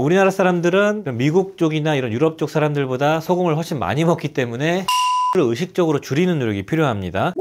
우리나라 사람들은 미국 쪽이나 이런 유럽 쪽 사람들보다 소금을 훨씬 많이 먹기 때문에 의식적으로 줄이는 노력이 필요합니다.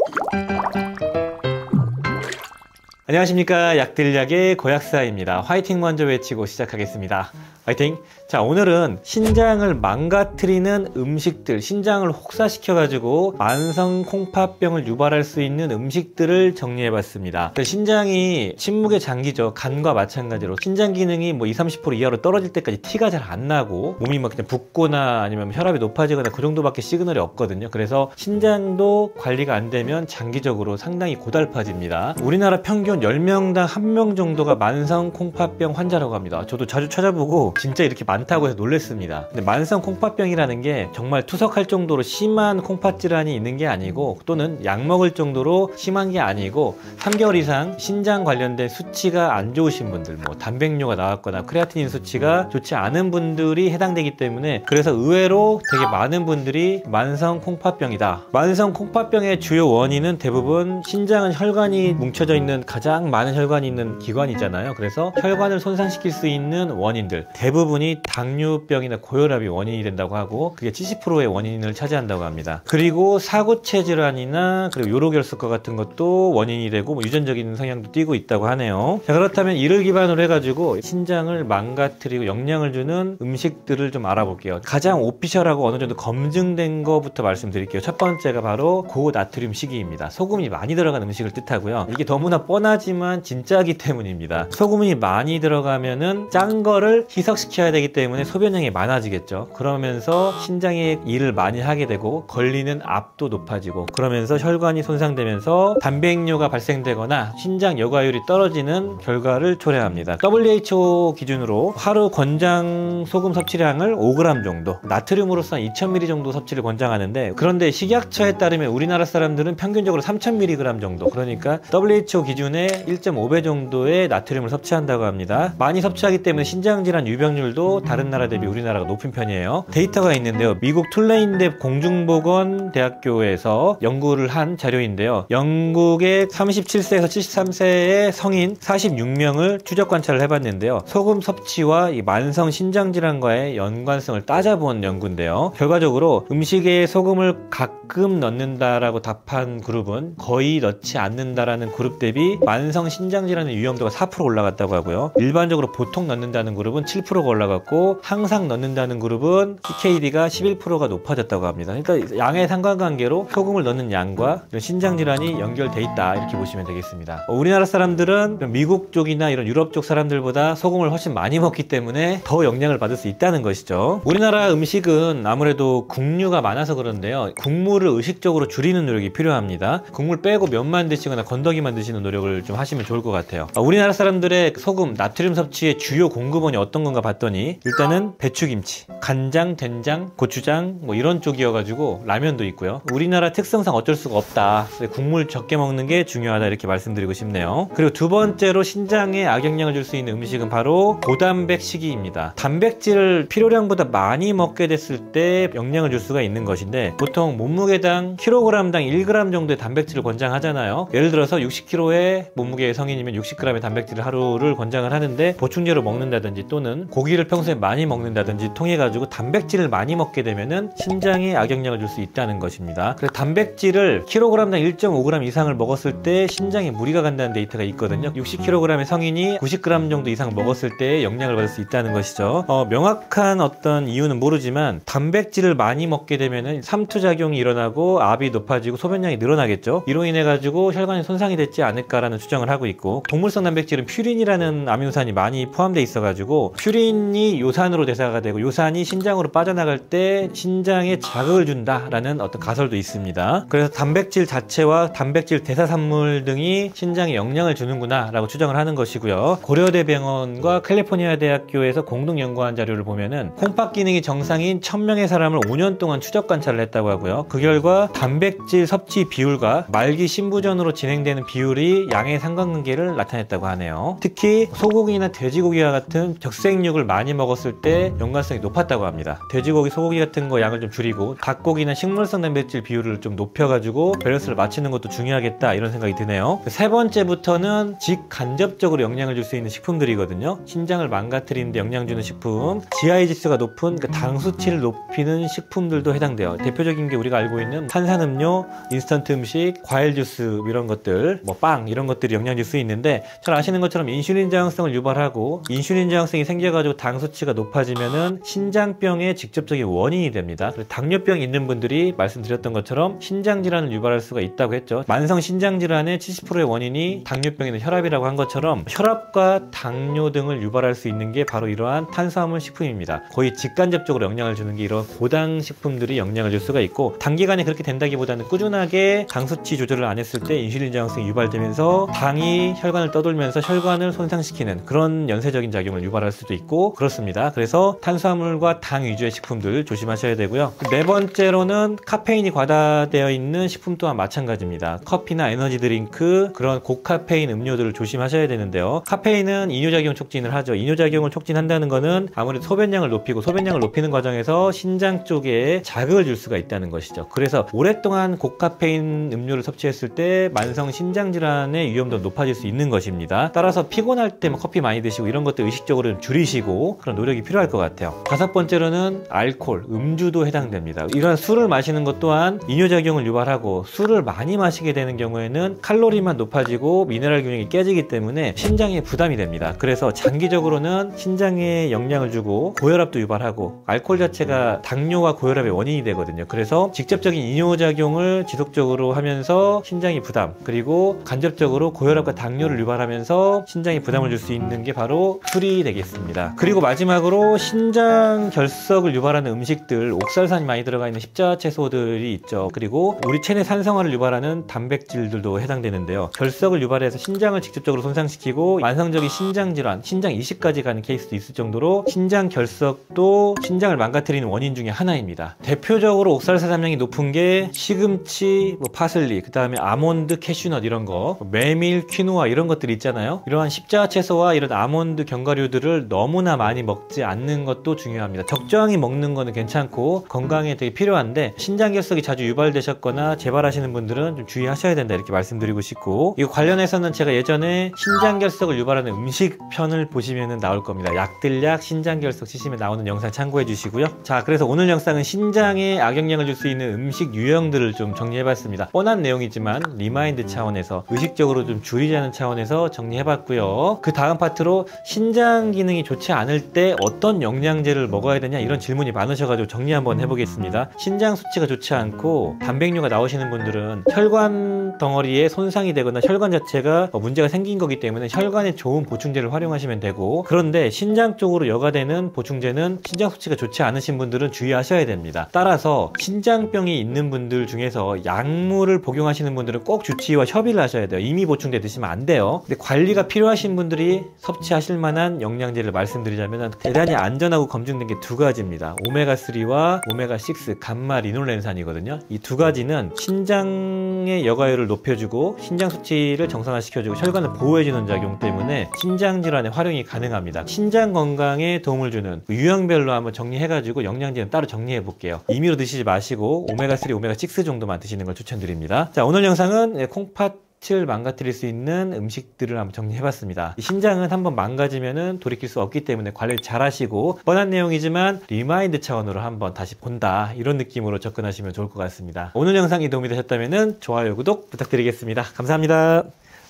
안녕하십니까, 약들약의 고약사입니다. 화이팅 먼저 외치고 시작하겠습니다. 화이팅! 자, 오늘은 신장을 망가뜨리는 음식들, 신장을 혹사시켜가지고 만성 콩팥병을 유발할 수 있는 음식들을 정리해봤습니다. 신장이 침묵의 장기죠. 간과 마찬가지로 신장 기능이 뭐 20-30% 이하로 떨어질 때까지 티가 잘 안 나고 몸이 막 그냥 붓거나 아니면 혈압이 높아지거나 그 정도밖에 시그널이 없거든요. 그래서 신장도 관리가 안 되면 장기적으로 상당히 고달파집니다. 우리나라 평균 10명당 1명 정도가 만성 콩팥병 환자라고 합니다. 저도 자주 찾아보고 진짜 이렇게 많다고 해서 놀랬습니다. 근데 만성 콩팥병이라는 게 정말 투석할 정도로 심한 콩팥 질환이 있는 게 아니고, 또는 약 먹을 정도로 심한 게 아니고 3개월 이상 신장 관련된 수치가 안 좋으신 분들, 뭐 단백뇨가 나왔거나 크레아티닌 수치가 좋지 않은 분들이 해당되기 때문에, 그래서 의외로 되게 많은 분들이 만성 콩팥병이다. 만성 콩팥병의 주요 원인은 대부분 신장은 혈관이 뭉쳐져 있는, 가장 많은 혈관이 있는 기관이잖아요. 그래서 혈관을 손상시킬 수 있는 원인들 대부분이 당뇨병이나 고혈압이 원인이 된다고 하고, 그게 70%의 원인을 차지한다고 합니다. 그리고 사구체 질환이나 그리고 요로결석과 같은 것도 원인이 되고, 뭐 유전적인 성향도 띠고 있다고 하네요. 자, 그렇다면 이를 기반으로 해가지고 신장을 망가뜨리고 영향을 주는 음식들을 좀 알아볼게요. 가장 오피셜하고 어느 정도 검증된 거부터 말씀드릴게요. 첫 번째가 바로 고나트륨 식이입니다. 소금이 많이 들어간 음식을 뜻하고요. 이게 너무나 뻔하지만 진짜기 때문입니다. 소금이 많이 들어가면은 짠 거를 희석시켜야 되기 때문에 소변량이 많아지겠죠. 그러면서 신장에 일을 많이 하게 되고 걸리는 압도 높아지고, 그러면서 혈관이 손상되면서 단백뇨가 발생되거나 신장 여과율이 떨어지는 결과를 초래합니다. WHO 기준으로 하루 권장 소금 섭취량을 5g 정도, 나트륨으로서 2000mg 정도 섭취를 권장하는데, 그런데 식약처에 따르면 우리나라 사람들은 평균적으로 3000mg 정도, 그러니까 WHO 기준의 1.5배 정도의 나트륨을 섭취한다고 합니다. 많이 섭취하기 때문에 신장질환 유병률도 다른 나라 대비 우리나라가 높은 편이에요. 데이터가 있는데요. 미국 툴레인대 공중보건대학교에서 연구를 한 자료인데요. 영국의 37세에서 73세의 성인 46명을 추적 관찰을 해봤는데요. 소금 섭취와 이 만성 신장질환과의 연관성을 따져본 연구인데요. 결과적으로 음식에 소금을 가끔 넣는다라고 답한 그룹은 거의 넣지 않는다라는 그룹 대비 만성 신장질환의 위험도가 4% 올라갔다고 하고요. 일반적으로 보통 넣는다는 그룹은 7%가 올라갔고, 항상 넣는다는 그룹은 CKD가 11%가 높아졌다고 합니다. 그러니까 양의 상관관계로 소금을 넣는 양과 신장질환이 연결돼 있다, 이렇게 보시면 되겠습니다. 우리나라 사람들은 미국 쪽이나 이런 유럽 쪽 사람들보다 소금을 훨씬 많이 먹기 때문에 더 영향을 받을 수 있다는 것이죠. 우리나라 음식은 아무래도 국류가 많아서 그런데요. 국물을 의식적으로 줄이는 노력이 필요합니다. 국물 빼고 면만 드시거나 건더기만 드시는 노력을 좀 하시면 좋을 것 같아요. 우리나라 사람들의 소금, 나트륨 섭취의 주요 공급원이 어떤 건가 봤더니, 일단은 배추김치, 간장, 된장, 고추장 뭐 이런 쪽이어가지고 라면도 있고요. 우리나라 특성상 어쩔 수가 없다, 국물 적게 먹는 게 중요하다, 이렇게 말씀드리고 싶네요. 그리고 두 번째로 신장에 악영향을 줄 수 있는 음식은 바로 고단백 식이입니다. 단백질을 필요량보다 많이 먹게 됐을 때 영향을 줄 수가 있는 것인데, 보통 몸무게당 kg당 1g 정도의 단백질을 권장하잖아요. 예를 들어서 60kg의 몸무게의 성인이면 60g의 단백질을 하루를 권장을 하는데, 보충제로 먹는다든지 또는 고기를 평소에 많이 먹는다든지 통해 가지고 단백질을 많이 먹게 되면은 신장에 악영향을 줄 수 있다는 것입니다. 그래서 단백질을 kg당 1.5g 이상을 먹었을 때 신장에 무리가 간다는 데이터가 있거든요. 60kg의 성인이 90g 정도 이상 먹었을 때 영향을 받을 수 있다는 것이죠. 명확한 어떤 이유는 모르지만 단백질을 많이 먹게 되면은 삼투작용이 일어나고 압이 높아지고 소변량이 늘어나겠죠. 이로 인해 가지고 혈관이 손상이 됐지 않을까라는 추정을 하고 있고, 동물성 단백질은 퓨린이라는 아미노산이 많이 포함되어 있어 가지고 퓨린이 요산으로 대사가 되고, 요산이 신장으로 빠져나갈 때 신장에 자극을 준다라는 어떤 가설도 있습니다. 그래서 단백질 자체와 단백질 대사산물 등이 신장에 영향을 주는구나 라고 추정을 하는 것이고요. 고려대병원과 캘리포니아 대학교에서 공동 연구한 자료를 보면은 콩팥 기능이 정상인 1000명의 사람을 5년 동안 추적 관찰을 했다고 하고요. 그 결과 단백질 섭취 비율과 말기 신부전으로 진행되는 비율이 양의 양의 상관관계를 나타냈다고 하네요. 특히 소고기나 돼지고기와 같은 적색육을 많이 먹었을 때 연관성이 높았다고 합니다. 돼지고기, 소고기 같은 거 양을 좀 줄이고 닭고기나 식물성 단백질 비율을 좀 높여가지고 밸런스를 맞추는 것도 중요하겠다 이런 생각이 드네요. 세 번째부터는 직간접적으로 영향을 줄 수 있는 식품들이거든요. 신장을 망가뜨리는데 영향 주는 식품, GI 지수가 높은 당 수치를 높이는 식품들도 해당돼요. 대표적인 게 우리가 알고 있는 탄산음료, 인스턴트 음식, 과일 주스 이런 것들, 뭐 빵 이런 것들이 영향 줄 수 있는데, 잘 아시는 것처럼 인슐린 저항성을 유발하고 인슐린 저항성이 생겨가지고 당 수치가 높아지면은 신장병의 직접적인 원인이 됩니다. 당뇨병 있는 분들이 말씀드렸던 것처럼 신장 질환을 유발할 수가 있다고 했죠. 만성 신장 질환의 70%의 원인이 당뇨병이나 혈압이라고 한 것처럼 혈압과 당뇨 등을 유발할 수 있는 게 바로 이러한 탄수화물 식품입니다. 거의 직간접적으로 영향을 주는 게 이런 고당 식품들이 영향을 줄 수가 있고, 단기간에 그렇게 된다기보다는 꾸준하게 당 수치 조절을 안 했을 때 인슐린 저항성이 유발되면서 당이 혈관을 떠돌면서 혈관을 손상시키는 그런 연쇄적인 작용을 유발할 수도 있고 그렇습니다. 그래서 탄수화물과 당 위주의 식품들 조심하셔야 되고요. 네 번째로는 카페인이 과다되어 있는 식품 또한 마찬가지입니다. 커피나 에너지 드링크, 그런 고카페인 음료들을 조심하셔야 되는데요. 카페인은 이뇨작용 촉진을 하죠. 이뇨작용을 촉진한다는 거는 아무래도 소변량을 높이고, 소변량을 높이는 과정에서 신장 쪽에 자극을 줄 수가 있다는 것이죠. 그래서 오랫동안 고카페인 음료를 섭취했을 때 만성 신장 질환의 위험도 높아질 수 있는 것입니다. 따라서 피곤할 때 커피 많이 드시고 이런 것들 의식적으로 좀 줄이시고 그런 노력이 필요할 것 같아요. 다섯 번째로는 알코올, 음주도 해당됩니다. 이런 술을 마시는 것 또한 이뇨작용을 유발하고, 술을 많이 마시게 되는 경우에는 칼로리만 높아지고 미네랄 균형이 깨지기 때문에 신장에 부담이 됩니다. 그래서 장기적으로는 신장에 영향을 주고 고혈압도 유발하고, 알코올 자체가 당뇨와 고혈압의 원인이 되거든요. 그래서 직접적인 이뇨작용을 지속적으로 하면서 신장이 부담, 그리고 간접적으로 고혈압과 당뇨를 유발하면서 신장에 부담을 줄 수 있는 게 바로 술이 되겠습니다. 그리고 마지막으로 신장 결석을 유발하는 음식들, 옥살산이 많이 들어가 있는 십자채소들이 있죠. 그리고 우리 체내 산성화를 유발하는 단백질들도 해당되는데요. 결석을 유발해서 신장을 직접적으로 손상시키고 만성적인 신장 질환, 신장 이식까지 가는 케이스도 있을 정도로 신장 결석도 신장을 망가뜨리는 원인 중에 하나입니다. 대표적으로 옥살산 함량이 높은 게 시금치, 파슬리, 그 다음에 아몬드, 캐슈넛 이런 거, 메밀, 퀴노아 이런 것들 있잖아요. 이러한 십자채소와 이런 아몬드, 견과류들을 너무나 많이 먹지 않는 것도 중요합니다. 적정히 먹는 거는 괜찮고 건강에 되게 필요한데, 신장 결석이 자주 유발되셨거나 재발하시는 분들은 좀 주의하셔야 된다 이렇게 말씀드리고 싶고, 이거 관련해서는 제가 예전에 신장 결석을 유발하는 음식 편을 보시면 나올 겁니다. 약들약 신장 결석 치시면 나오는 영상 참고해 주시고요. 자, 그래서 오늘 영상은 신장에 악영향을 줄 수 있는 음식 유형들을 좀 정리해 봤습니다. 뻔한 내용이지만 리마인드 차원에서 의식적으로 좀 줄이자는 차원에서 정리해 봤고요. 그 다음 파트로 신장 기능이 좋지 않을 때 어떤 영양제를 먹어야 되냐 이런 질문이 많으셔가지고 정리 한번 해보겠습니다. 신장 수치가 좋지 않고 단백뇨가 나오시는 분들은 혈관 덩어리에 손상이 되거나 혈관 자체가 문제가 생긴 거기 때문에 혈관에 좋은 보충제를 활용하시면 되고, 그런데 신장 쪽으로 여가되는 보충제는 신장 수치가 좋지 않으신 분들은 주의하셔야 됩니다. 따라서 신장병이 있는 분들 중에서 약물을 복용하시는 분들은 꼭 주치의와 협의를 하셔야 돼요. 임의 보충제 드시면 안 돼요. 근데 관리가 필요하신 분들이 섭취하실 만한 영양제를 말씀드리자면 대단히 안전하고 검증된 게 두 가지입니다. 오메가3와 오메가6 감마 리놀렌산이거든요. 이 두 가지는 신장의 여가율을 높여주고 신장 수치를 정상화시켜주고 혈관을 보호해주는 작용 때문에 신장 질환에 활용이 가능합니다. 신장 건강에 도움을 주는 유형별로 한번 정리해가지고 영양제는 따로 정리해 볼게요. 임의로 드시지 마시고 오메가3, 오메가6 정도만 드시는 걸 추천드립니다. 자, 오늘 영상은 콩팥을 망가뜨릴 수 있는 음식들을 한번 정리해봤습니다. 신장은 한번 망가지면은 돌이킬 수 없기 때문에 관리 잘 하시고, 뻔한 내용이지만 리마인드 차원으로 한번 다시 본다 이런 느낌으로 접근하시면 좋을 것 같습니다. 오늘 영상이 도움이 되셨다면 좋아요, 구독 부탁드리겠습니다. 감사합니다.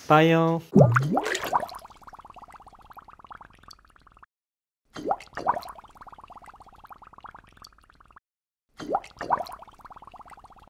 빠이요.